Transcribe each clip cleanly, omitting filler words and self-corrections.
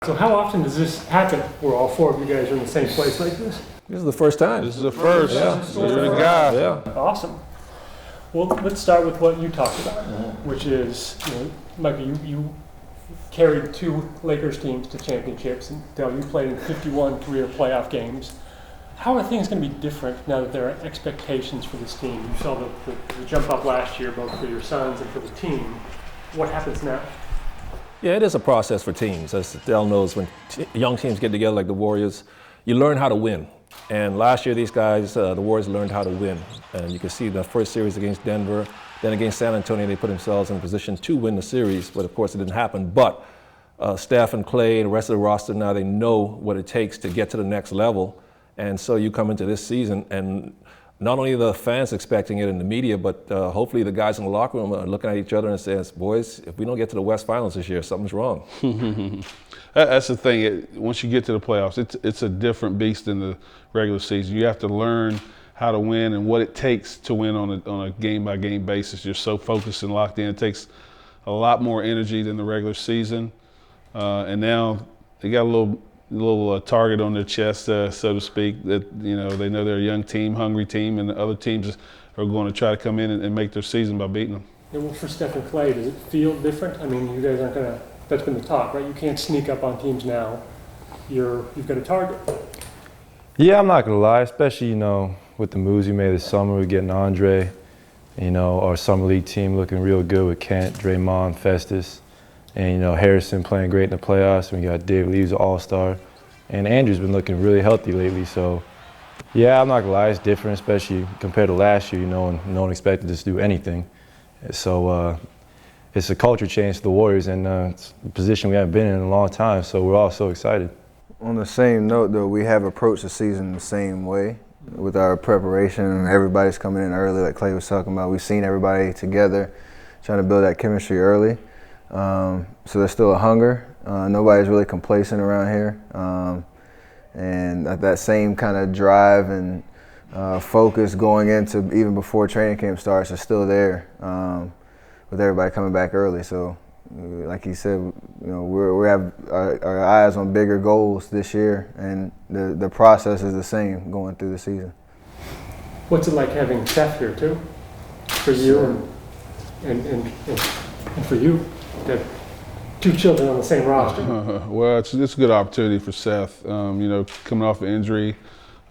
So how often does this happen where all four of you guys are in the same place like this? This is the first time. This is the first. Yeah. You're the guy. Yeah. Awesome. Well, let's start with what you talked about, which is, Mychal, you carried two Lakers teams to championships, and Dell, you played in 51 career playoff games. How are things going to be different now that there are expectations for this team? You saw the jump up last year, both for your sons and for the team. What happens now? Yeah, it is a process for teams. As Dell knows, when young teams get together like the Warriors, you learn how to win. And last year, these guys, the Warriors learned how to win. And you can see the first series against Denver, then against San Antonio, they put themselves in a position to win the series, but of course it didn't happen. But Steph and Klay and the rest of the roster now, they know what it takes to get to the next level. And so you come into this season, and not only are the fans expecting it in the media, but hopefully the guys in the locker room are looking at each other and saying, boys, if we don't get to the West Finals this year, something's wrong. That's the thing. Once you get to the playoffs, it's a different beast than the regular season. You have to learn how to win and what it takes to win on a game-by-game basis. You're so focused and locked in. It takes a lot more energy than the regular season. And now they got a little target on their chest, so to speak, that they know they're a young team, hungry team, and the other teams are going to try to come in and make their season by beating them. Yeah, well, for Steph and Klay, does it feel different? I mean, you guys aren't going to, that's been the talk, right? You can't sneak up on teams now. You've got a target. Yeah, I'm not going to lie, especially, with the moves we made this summer, we're getting Andre, our summer league team looking real good with Kent, Draymond, Festus, and, Harrison playing great in the playoffs. And we got Dave Lee's an all-star. And Andrew's been looking really healthy lately. So, yeah, I'm not going to lie, it's different, especially compared to last year, and no one expected us to do anything. So it's a culture change to the Warriors, and it's a position we haven't been in a long time, so we're all so excited. On the same note, though, we have approached the season the same way with our preparation. Everybody's coming in early, like Klay was talking about. We've seen everybody together, trying to build that chemistry early. So there's still a hunger. Nobody's really complacent around here. And that same kind of drive and focus going into even before training camp starts is still there with everybody coming back early. So like he said, we have our eyes on bigger goals this year, and the process is the same going through the season. What's it like having Steph here too, for you and for you? To have two children on the same roster. Well, it's a good opportunity for Seth. Coming off an injury,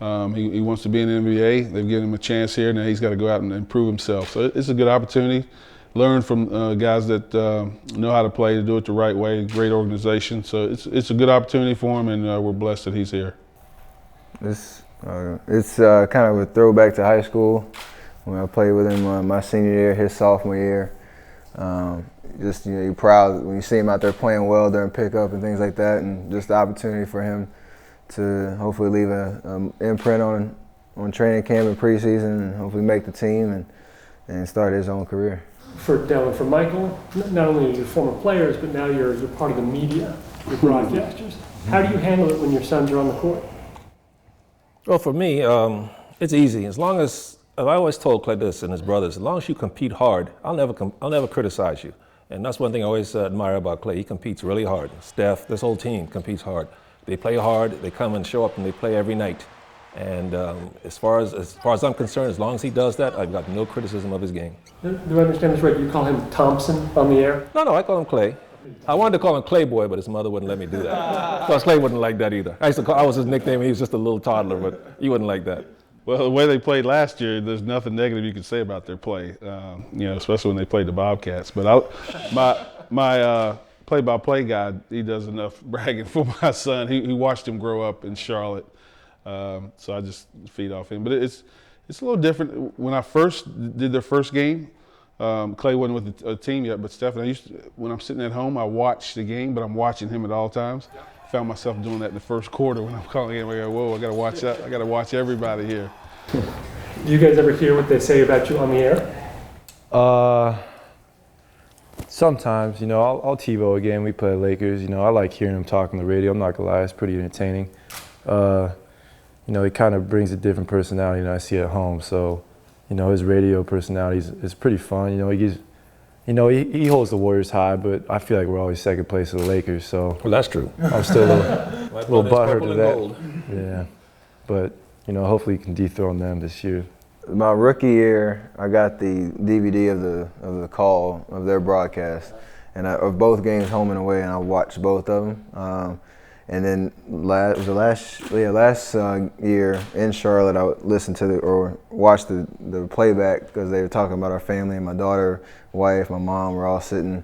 he wants to be in the NBA. They've given him a chance here. Now he's got to go out and improve himself. So it's a good opportunity. Learn from guys that know how to play, to do it the right way. Great organization. So it's a good opportunity for him, and we're blessed that he's here. It's kind of a throwback to high school when I played with him my senior year, his sophomore year. You're proud when you see him out there playing well during pickup and things like that, and just the opportunity for him to hopefully leave an imprint on training camp and preseason, and hopefully make the team and start his own career. For Dell and for Mychal, not only are you former players, but now you're part of the media, you're broadcasters. How do you handle it when your sons are on the court? Well, for me, it's easy. As long as I always told Klay this and his brothers, as long as you compete hard, I'll never criticize you. And that's one thing I always admire about Klay. He competes really hard. Steph, this whole team competes hard. They play hard, they come and show up, and they play every night. And as far as I'm concerned, as long as he does that, I've got no criticism of his game. Do I understand this right? You call him Thompson on the air? No, I call him Klay. I wanted to call him Klay Boy, but his mother wouldn't let me do that. Plus, Klay wouldn't like that either. I was his nickname. He was just a little toddler, but he wouldn't like that. Well, the way they played last year, there's nothing negative you can say about their play, especially when they played the Bobcats. But my play-by-play guy, he does enough bragging for my son. He watched him grow up in Charlotte, so I just feed off him. But it's a little different. When I first did their first game, Klay wasn't with a team yet, but Steph, when I'm sitting at home, I watch the game, but I'm watching him at all times. Found myself doing that in the first quarter when I'm calling in. I go, whoa, I got to watch that. I got to watch everybody here. Do you guys ever hear what they say about you on the air? Sometimes, I'll TiVo a game. We play Lakers. I like hearing him talk on the radio. I'm not gonna lie, it's pretty entertaining. He kind of brings a different personality than I see at home. So, his radio personality is pretty fun. He gives you know, he holds the Warriors high, but I feel like we're always second place to the Lakers. So Well, that's true. I'm still a little butthurt to that. Gold. Yeah, but you know, hopefully you can dethrone them this year. My rookie year, I got the DVD of the call of their broadcast, and of both games, home and away, and I watched both of them. And then last year in Charlotte, I listened to or watched the playback because they were talking about our family and my daughter, wife, my mom were all sitting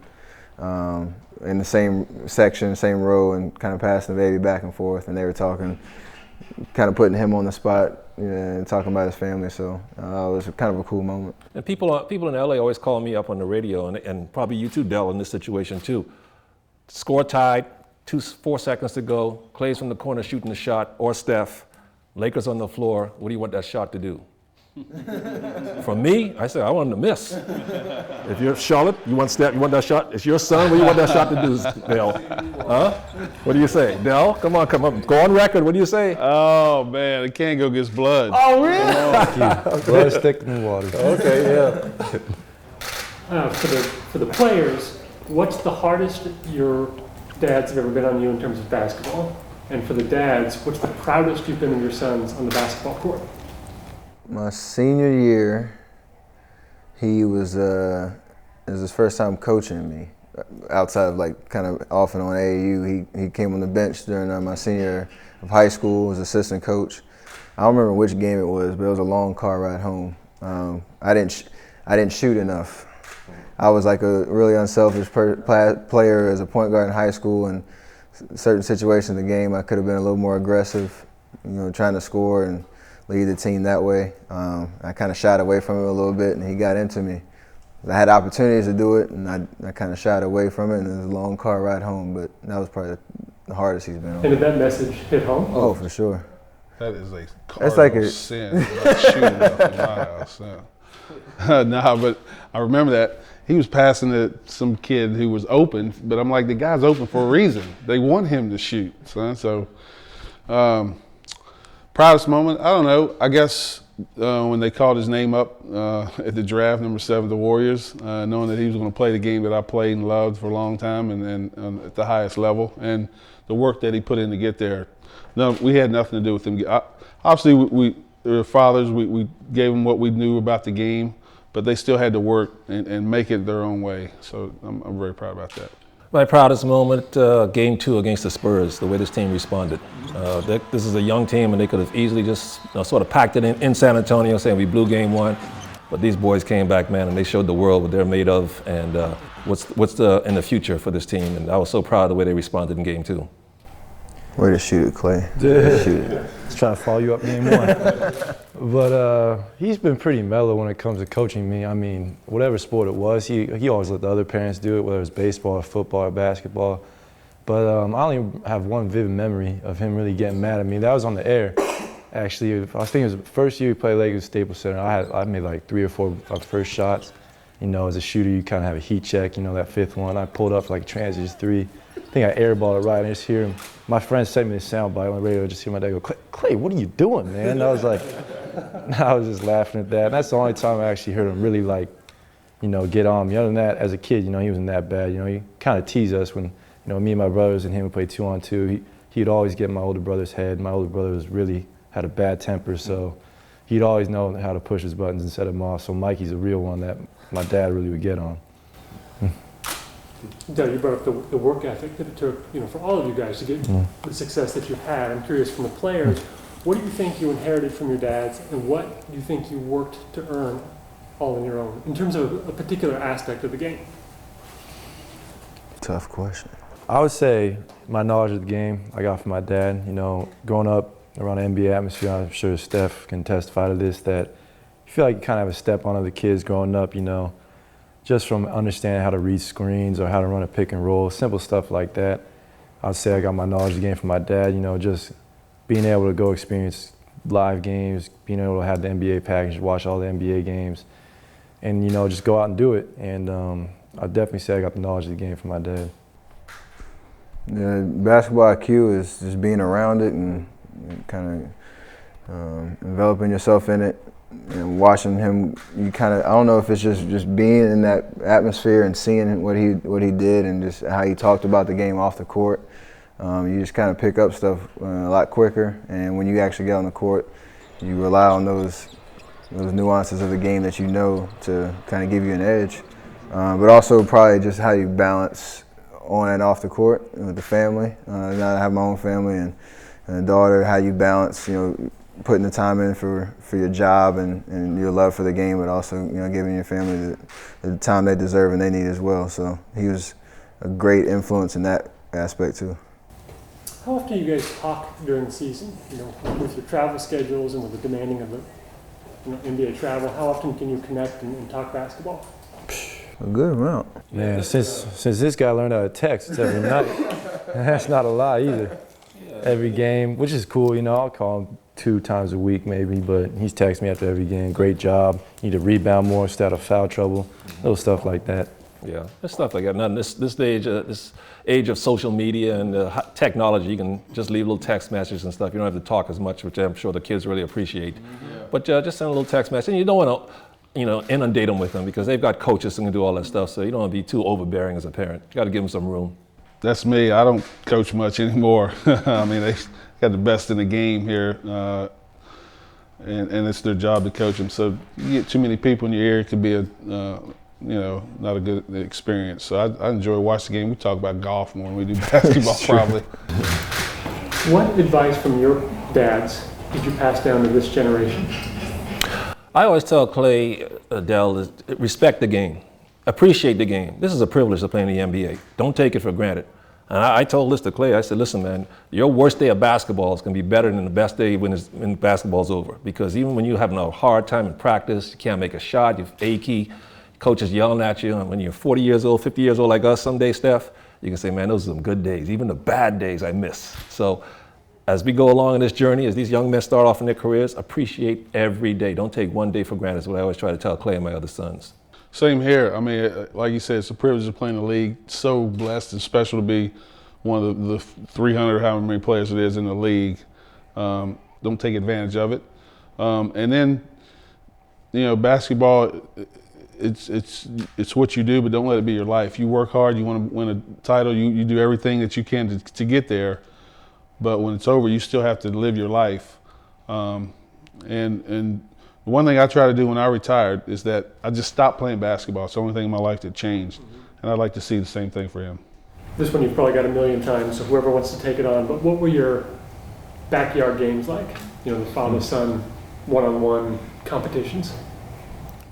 in the same section, same row, and kind of passing the baby back and forth, and they were talking, kind of putting him on the spot. And talking about his family, so it was kind of a cool moment. And people in LA always call me up on the radio, and probably you too, Dell, in this situation too. Score tied, 4 seconds to go. Klay's from the corner shooting the shot, or Steph. Lakers on the floor. What do you want that shot to do? From me, I say I want him to miss. If you're Charlotte, you want Steph, you want that shot. It's your son. What do you want that shot to do, Dell? Huh? What do you say, Dell? Come on, go on record. What do you say? Oh man, it can't go against blood. Oh really? Blood stick in the water. Okay, yeah. For the players, what's the hardest your dads have ever been on you in terms of basketball? And for the dads, what's the proudest you've been of your sons on the basketball court? My senior year, it was his first time coaching me, outside of like kind of off and on AAU. He came on the bench during my senior year of high school as assistant coach. I don't remember which game it was, but it was a long car ride home. I didn't shoot enough. I was like a really unselfish player as a point guard in high school, and certain situations in the game I could have been a little more aggressive, you know, trying to score and lead the team that way. I kind of shied away from it a little bit, and he got into me. I had opportunities to do it, and I kind of shied away from it, and it was a long car ride home, but that was probably the hardest he's been on. And did that message hit home? Oh, for sure. That is a That's like cardinal sin. Not shooting up in my house. Yeah. Nah, but I remember that. He was passing to some kid who was open, but I'm like, the guy's open for a reason. They want him to shoot, son. So, proudest moment, I don't know. I guess when they called his name up at the draft, number 7, the Warriors, knowing that he was going to play the game that I played and loved for a long time, and at the highest level, and the work that he put in to get there. No, we had nothing to do with him. Obviously, we were fathers. We gave them what we knew about the game, but they still had to work and make it their own way. So I'm very proud about that. My proudest moment, Game 2 against the Spurs, the way this team responded. This is a young team, and they could have easily just sort of packed it in San Antonio, saying we blew Game 1. But these boys came back, man, and they showed the world what they're made of, and what's in the future for this team. And I was so proud of the way they responded in Game 2. Way to shoot it, Klay. Yeah. Shoot it. He's trying to follow you up game 1. But he's been pretty mellow when it comes to coaching me. I mean, whatever sport it was, he always let the other parents do it, whether it's baseball or football or basketball. But I only have one vivid memory of him really getting mad at me. That was on the air. Actually, I think it was the first year we played Lakers Staples Center. I made like 3 or 4 of the first shots. You know, as a shooter, you kind of have a heat check. You know, that 5th one, I pulled up like a transition 3. I think I airballed it right, and I just hear him. My friend sent me the sound bite on the radio. I just hear my dad go, "Klay, what are you doing, man?" And I was like, I was just laughing at that. And that's the only time I actually heard him really, like, you know, get on me. Other than that, as a kid, you know, he wasn't that bad. You know, he kind of teased us when, you know, me and my brothers and him would play 2-on-2. He'd always get in my older brother's head. My older brother had a bad temper, so he'd always know how to push his buttons and set him off. So Mikey's a real one that my dad really would get on. Dell, you brought up the work ethic that it took, you know, for all of you guys to get the success that you've had. I'm curious, from the players, what do you think you inherited from your dads, and what do you think you worked to earn all on your own, in terms of a particular aspect of the game? Tough question. I would say my knowledge of the game I got from my dad. You know, growing up around an NBA atmosphere, I'm sure Steph can testify to this, that you feel like you kind of have a step on other kids growing up, you know, just from understanding how to read screens or how to run a pick and roll, simple stuff like that. I'd say I got my knowledge of the game from my dad, you know, just being able to go experience live games, being able to have the NBA package, watch all the NBA games, and, you know, just go out and do it. And I'd definitely say I got the knowledge of the game from my dad. Yeah, basketball IQ is just being around it and kind of enveloping yourself in it. and watching him, you kind of, I don't know if it's just being in that atmosphere and seeing what he did and just how he talked about the game off the court. You just kind of pick up stuff a lot quicker, and when you actually get on the court, you rely on those nuances of the game that you know to kind of give you an edge. But also probably just how you balance on and off the court with the family. Now I have my own family and a daughter, how you balance, putting the time in for your job and your love for the game, but also, giving your family the time they deserve and they need as well. So he was a great influence in that aspect too. How often do you guys talk during the season? With your travel schedules and with the demanding of the NBA travel, how often can you connect and talk basketball? A good amount. Man, since this guy learned how to text every night, that's not a lie either. Every game, which is cool, I'll call him 2 times a week maybe, but he's texting me after every game. Great job. You need to rebound more, stay out of foul trouble, little stuff like that. Yeah, there's stuff like that. Now, this age of social media and technology, you can just leave little text messages and stuff. You don't have to talk as much, which I'm sure the kids really appreciate. Yeah. But just send a little text message. And you don't want to, inundate them with them because they've got coaches who can do all that stuff. So you don't want to be too overbearing as a parent. You got to give them some room. That's me. I don't coach much anymore. I mean, they got the best in the game here, and it's their job to coach them. So you get too many people in your ear, it could be not a good experience. So I enjoy watching the game. We talk about golf more than we do basketball, probably. What advice from your dads did you pass down to this generation? I always tell Klay, Dell, is respect the game. Appreciate the game. This is a privilege to play in the NBA. Don't take it for granted. And I told this to Klay. I said, listen, man, your worst day of basketball is going to be better than the best day when basketball's over. Because even when you're having a hard time in practice, you can't make a shot, you're achy, coaches yelling at you. And when you're 40 years old, 50 years old like us someday, Steph, you can say, man, those are some good days. Even the bad days I miss. So as we go along in this journey, as these young men start off in their careers, appreciate every day. Don't take one day for granted. That's what I always try to tell Klay and my other sons. Same here. I mean, like you said, it's a privilege to play in the league. So blessed and special to be one of the 300, however many players it is in the league. Don't take advantage of it. And then, basketball, it's what you do, but don't let it be your life. You work hard. You want to win a title. You do everything that you can to get there. But when it's over, you still have to live your life. And one thing I try to do when I retired is that I just stopped playing basketball. It's the only thing in my life that changed. And I'd like to see the same thing for him. This one you've probably got 1,000,000 times, so whoever wants to take it on. But what were your backyard games like? The father-son one-on-one competitions?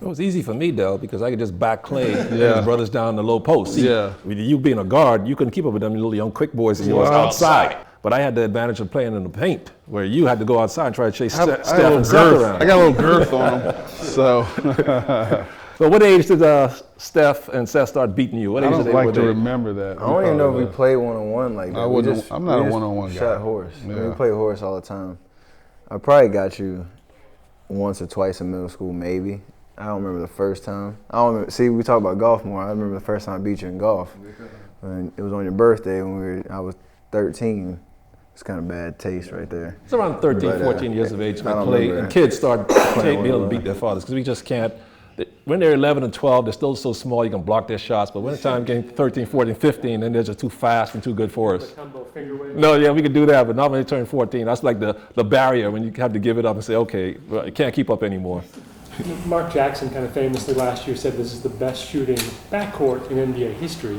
It was easy for me, Dell, because I could just back Klay and his brothers down the low post. See, Yeah. with you being a guard, you couldn't keep up with them little young quick boys that you was outside. But I had the advantage of playing in the paint, where you had to go outside and try to chase Steph and Seth around. I got a little girth on him. So So what age did Steph and Seth start beating you? What I age don't did they like were to they? remember that. I don't even know if we played one-on-one like that. I'm not a one-on-one guy. Shot horse. Yeah. We play horse all the time. I probably got you once or twice in middle school, maybe. I don't remember the first time. I don't remember. See, we talk about golf more. I remember the first time I beat you in golf. And it was on your birthday when I was 13. It's kind of bad taste right there. It's around 13, But, 14 years of age. I don't Klay remember and that. kids start being able to beat their fathers because we just can't. When they're 11 and 12, they're still so small you can block their shots. But when the time getting 13, 14, 15, then they're just too fast and too good for us. Combo finger wave. No, yeah, we could do that, but not when they turn 14. That's like the barrier when you have to give it up and say, okay, well, I can't keep up anymore. Mark Jackson kind of famously last year said this is the best shooting backcourt in NBA history.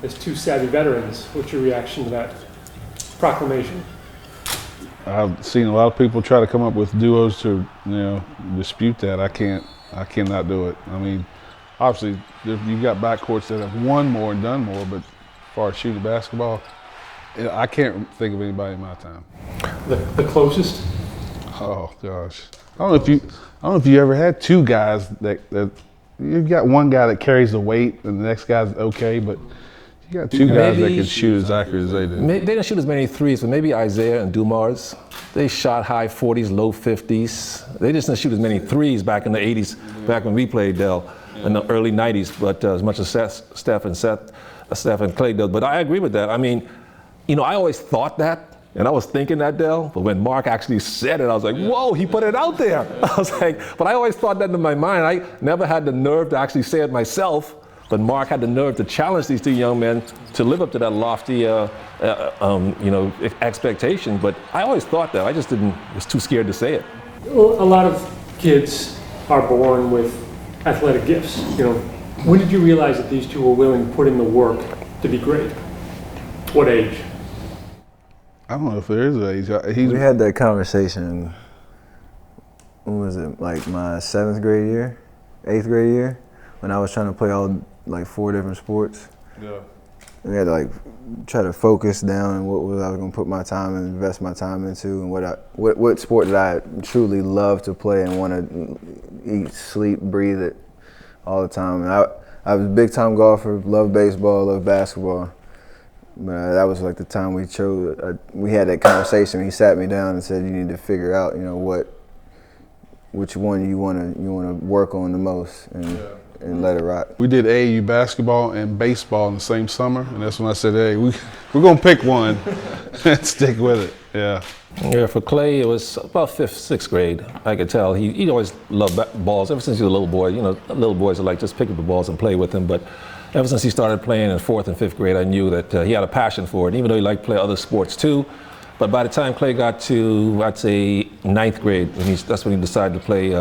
As 2 savvy veterans. What's your reaction to that proclamation? I've seen a lot of people try to come up with duos to, dispute that. I cannot do it. I mean, obviously, you've got backcourts that have won more and done more, but as far as shooting basketball, I can't think of anybody in my time. The closest? Oh gosh, I don't know if you ever had 2 guys that you've got one guy that carries the weight and the next guy's okay, but you got 2 guys that can shoot as accurate as they do. They didn't shoot as many threes, but maybe Isaiah and Dumars. They shot high 40s, low 50s. They just didn't shoot as many threes back in the 80s, back when we played Dell in the early 90s, but as much as Steph and Klay did. But I agree with that. I mean, I always thought that, And I was thinking that, Dell, but when Mark actually said it, I was like, whoa, he put it out there. I was like, but I always thought that in my mind. I never had the nerve to actually say it myself, but Mark had the nerve to challenge these two young men to live up to that lofty, expectation. But I always thought that. I just was too scared to say it. Well, a lot of kids are born with athletic gifts. When did you realize that these two were willing to put in the work to be great? What age? I don't know if there is an age. We had that conversation, when was it, like my 7th grade year, 8th grade year, when I was trying to play all like 4 different sports. Yeah. And we had to like try to focus down on what I was going to put my time and invest my time into, and what sport that I truly love to play and want to eat, sleep, breathe it all the time. And I was a big time golfer, loved baseball, loved basketball. But that was like the time we chose. We had that conversation. He sat me down and said, "You need to figure out, which one you want to work on the most, and let it rock." We did AAU basketball and baseball in the same summer, and that's when I said, "Hey, we're gonna pick one and stick with it." Yeah. Yeah, for Klay, it was about 5th, 6th grade. I could tell he always loved balls ever since he was a little boy. Little boys are like just pick up the balls and play with them. But ever since he started playing in 4th and 5th grade, I knew that he had a passion for it. Even though he liked to play other sports too, but by the time Klay got to, I'd say 9th grade, that's when he decided to play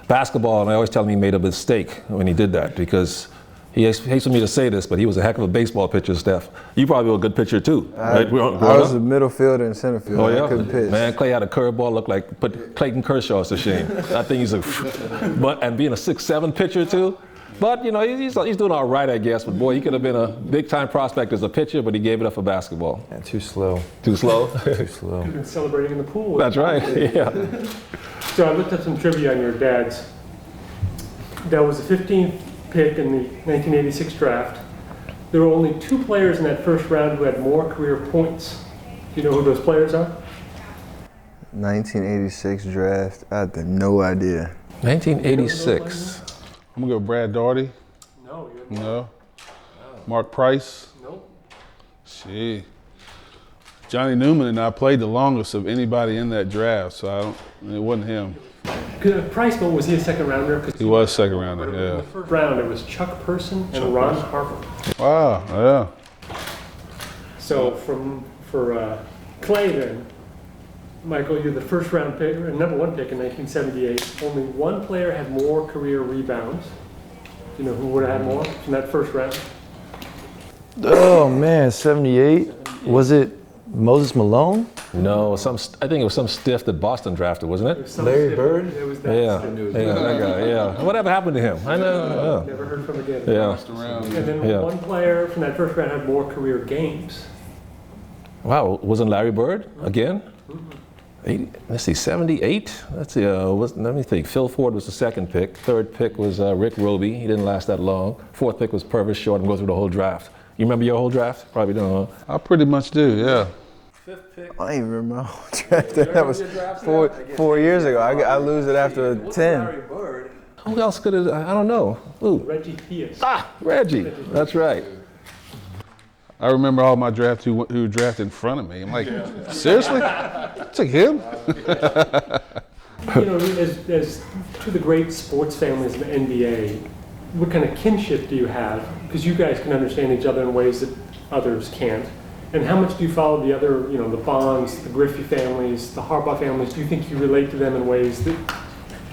basketball. And I always tell him he made a mistake when he did that, because he hates for me to say this, but he was a heck of a baseball pitcher, Steph. You probably were a good pitcher too, right? I was a middle fielder and center fielder. Oh yeah, I couldn't pitch. Man, Klay had a curveball, looked like put Clayton Kershaw to shame. I think he's and being a 6'7" pitcher too. But he's doing all right, I guess. But boy, he could have been a big time prospect as a pitcher, but he gave it up for basketball. Yeah, too slow. Too slow. Too slow. You've been celebrating in the pool. That's right. Yeah. So I looked up some trivia on your dad's. That was the 15th pick in the 1986 draft. There were only 2 players in that first round who had more career points. Do you know who those players are? 1986 draft. I had no idea. 1986. I'm gonna go Brad Daugherty. No. No. Mark Price. Nope. Gee. Johnny Newman and I played the longest of anybody in that draft, so it wasn't him. Price, but was he a second rounder? He was second rounder, In yeah. the first round, it was Chuck Person and Ron Harper. Wow, yeah. So for Klay then, Mychal, you're the first round pick, or number 1 pick in 1978. Only 1 player had more career rebounds. Do you know who would have had more from that first round? Oh man, 78. Was it Moses Malone? No, I think it was some stiff that Boston drafted, wasn't It it? was some Larry stiff- Bird? It was that Yeah, stiff. that guy. Yeah. Whatever happened to him? I know. Never heard from again. Yeah. And then Yeah. 1 player from that first round had more career games. Wow, wasn't Larry Bird again? 78? Let's see, let me think. Phil Ford was the 2nd pick. 3rd pick was Rick Roby. He didn't last that long. 4th pick was Purvis Short, and go through the whole draft. You remember your whole draft? Probably don't, huh? I pretty much do, yeah. 5th pick. I don't even remember my whole draft. That was 4 years ago. I lose it after 10. Who else could have? I don't know. Ooh. Reggie Theus. Reggie. That's right. I remember all my drafts who drafted in front of me. I'm like, seriously? Took him? As to the great sports families in the NBA, what kind of kinship do you have? Because you guys can understand each other in ways that others can't. And how much do you follow the other, the Bonds, the Griffey families, the Harbaugh families? Do you think you relate to them in ways that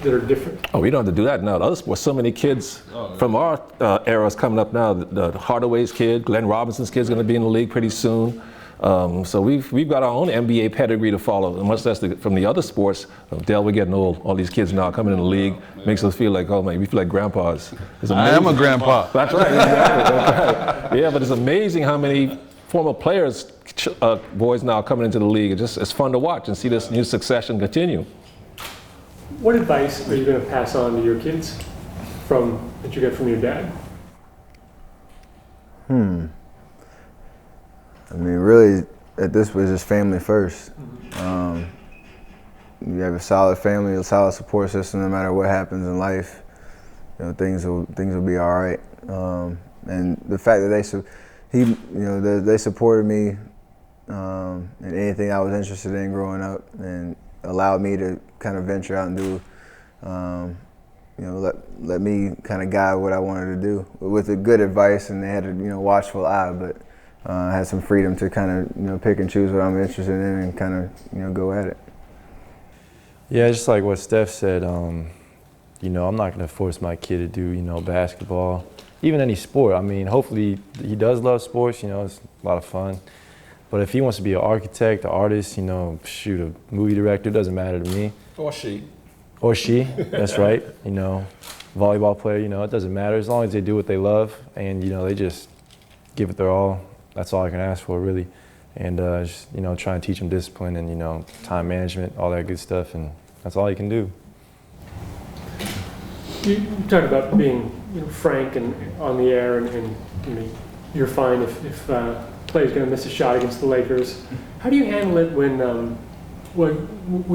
are different? Oh, we don't have to do that now. The other sports, so many kids from our era is coming up now. The Hardaway's kid, Glenn Robinson's kid's going to be in the league pretty soon. So we've got our own NBA pedigree to follow, and much less from the other sports. Dell, we're getting old. All these kids now coming in the league makes us feel like, oh man, we feel like grandpas. I am a grandpa. That's right. Exactly. That's right. Yeah, but it's amazing how many former players, boys now coming into the league. It's fun to watch and see this new succession continue. What advice are you going to pass on to your kids that you get from your dad? I mean, really, at this point, it's just family first. You have a solid family, a solid support system. No matter what happens in life, things will be all right. And the fact that they supported me and anything I was interested in growing up, and allowed me to kind of venture out and do, let me kind of guide what I wanted to do with the good advice, and they had a watchful eye, but I had some freedom to kind of pick and choose what I'm interested in and kind of go at it. Yeah, just like what Steph said, I'm not going to force my kid to do basketball, even any sport. I mean, hopefully he does love sports. It's a lot of fun. But if he wants to be an architect, an artist, shoot, a movie director, doesn't matter to me. Or she. Or she, that's right. Volleyball player, it doesn't matter as long as they do what they love and they just give it their all. That's all I can ask for, really. And just try and teach them discipline and time management, all that good stuff, and that's all you can do. You talked about being frank and on the air, and you're fine if Klay's going to miss a shot against the Lakers. How do you handle it when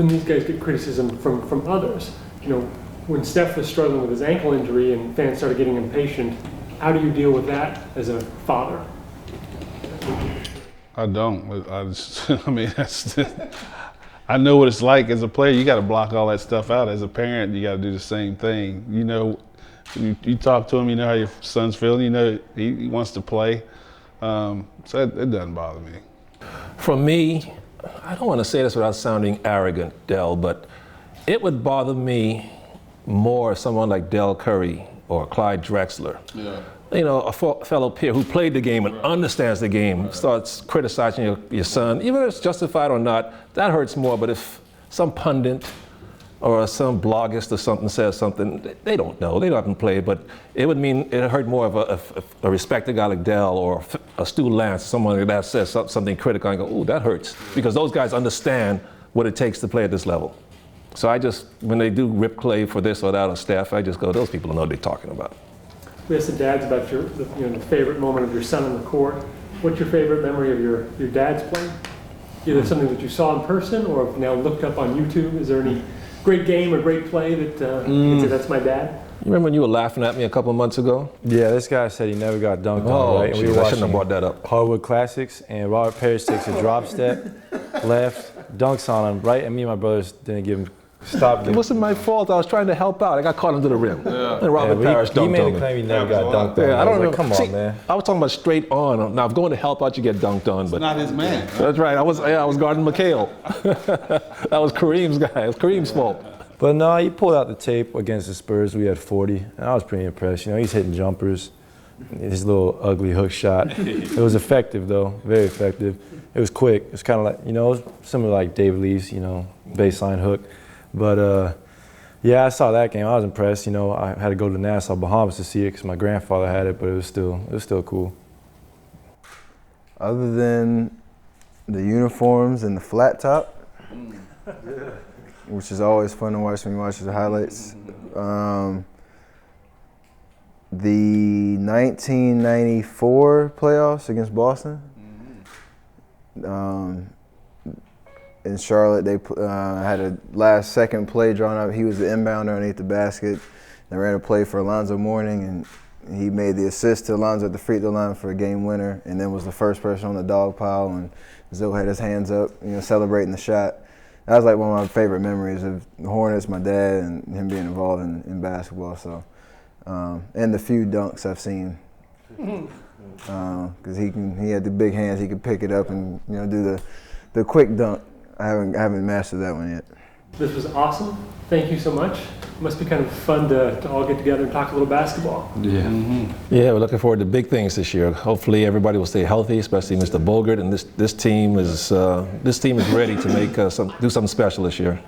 these guys get criticism from others? When Steph was struggling with his ankle injury and fans started getting impatient, how do you deal with that as a father? I don't. I know what it's like as a player. You got to block all that stuff out. As a parent, you got to do the same thing. You talk to him, you know how your son's feeling, he wants to play. So it doesn't bother me. For me, I don't want to say this without sounding arrogant, Dell, but it would bother me more if someone like Dell Curry or Clyde Drexler, a fellow peer who played the game and understands the game, starts criticizing your son, even if it's justified or not, that hurts more. But if some pundit or some bloggist or something says something, they don't know, they haven't played, but it would mean it hurt more of a respected guy like Dell or a Stu Lance, someone like that says something critical, and I go, ooh, that hurts, because those guys understand what it takes to play at this level. So when they do rip Klay for this or that or Steph, I just go, those people know what they're talking about. We asked the dads about the favorite moment of your son on the court. What's your favorite memory of your dad's play? Either something that you saw in person or have now looked up on YouTube. Is there any great game or great play that you say, that's my dad? You remember when you were laughing at me a couple of months ago? Yeah, this guy said he never got dunked on, right? And Geez, I shouldn't have brought that up. Hardwood Classics, and Robert Parrish takes a drop step, left, dunks on him, right? And me and my brothers didn't give him. Stop. It wasn't my fault. I was trying to help out. I got caught under the rim. Yeah. And Robert Parrish dunked on me. He made a claim he never got dunked on. Yeah, I don't know. Come on, man. I was talking about straight on. Now, if going to help out, you get dunked on. But It's not his man. That's right. I was guarding Mychal. That was Kareem's guy. It was Kareem's fault. But no, he pulled out the tape against the Spurs. We had 40, and I was pretty impressed. He's hitting jumpers. His little ugly hook shot. It was effective, though. Very effective. It was quick. It was kind of like, it was similar like David Lee's, baseline hook. But yeah, I saw that game. I was impressed. I had to go to Nassau, Bahamas to see it because my grandfather had it, but it was still cool. Other than the uniforms and the flat top, which is always fun to watch when you watch the highlights. The 1994 playoffs against Boston. In Charlotte, they had a last-second play drawn up. He was the inbounder underneath the basket. They ran a play for Alonzo Mourning, and he made the assist to Alonzo at the free throw line for a game winner, and then was the first person on the dog pile. And Zoe had his hands up, celebrating the shot. That was like one of my favorite memories of the Hornets, my dad, and him being involved in basketball. So, and the few dunks I've seen, because he had the big hands. He could pick it up and do the quick dunk. I haven't mastered that one yet. This was awesome. Thank you so much. It must be kind of fun to all get together and talk a little basketball. Yeah. Mm-hmm. Yeah, we're looking forward to big things this year. Hopefully everybody will stay healthy, especially Mr. Bogert, and this team is ready to make do something special this year.